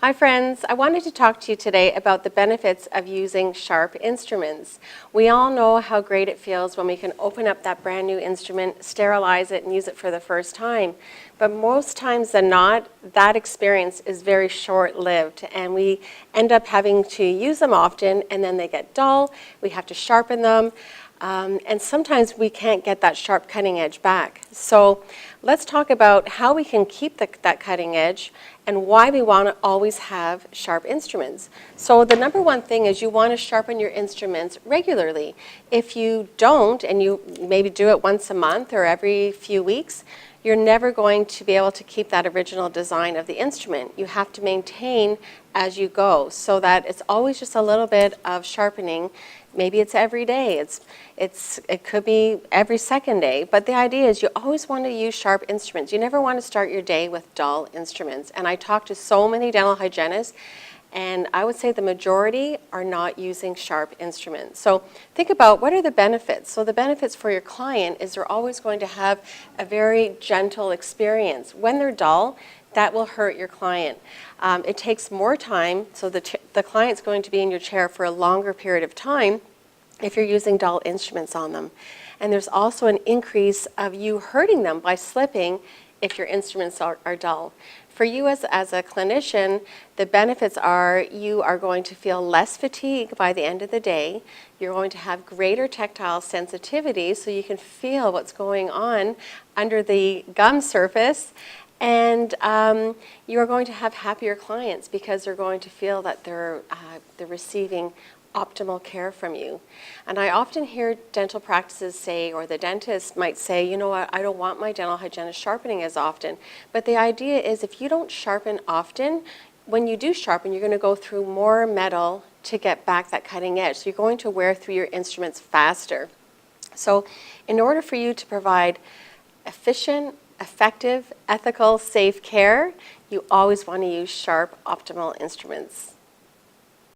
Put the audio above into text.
Hi friends, I wanted to talk to you today about the benefits of using sharp instruments. We all know how great it feels when we can open up that brand new instrument, sterilize it, and use it for the first time. But most times than not, that experience is very short-lived, and we end up having to use them often, and then they get dull, we have to sharpen them. And sometimes we can't get that sharp cutting edge back. So let's talk about how we can keep that cutting edge and why we want to always have sharp instruments. So the number one thing is you want to sharpen your instruments regularly. If you don't, and you maybe do it once a month or every few weeks, you're never going to be able to keep that original design of the instrument. You have to maintain as you go so that it's always just a little bit of sharpening. Maybe it's every day, it could be every second day, but the idea is you always want to use sharp instruments. You never want to start your day with dull instruments. And I talk to so many dental hygienists, and I would say the majority are not using sharp instruments. So think about what are the benefits. So the benefits for your client is they're always going to have a very gentle experience. When they're dull, that will hurt your client. It takes more time, so the client's going to be in your chair for a longer period of time if you're using dull instruments on them. And there's also an increase of you hurting them by slipping if your instruments are dull. For you as a clinician, the benefits are you are going to feel less fatigue by the end of the day. You're going to have greater tactile sensitivity so you can feel what's going on under the gum surface. And you are going to have happier clients because they're going to feel that they're receiving optimal care from you. And I often hear dental practices say, or the dentist might say, you know what, I don't want my dental hygienist sharpening as often. But the idea is if you don't sharpen often, when you do sharpen, you're going to go through more metal to get back that cutting edge. So you're going to wear through your instruments faster. So in order for you to provide efficient, effective, ethical, safe care, you always want to use sharp, optimal instruments.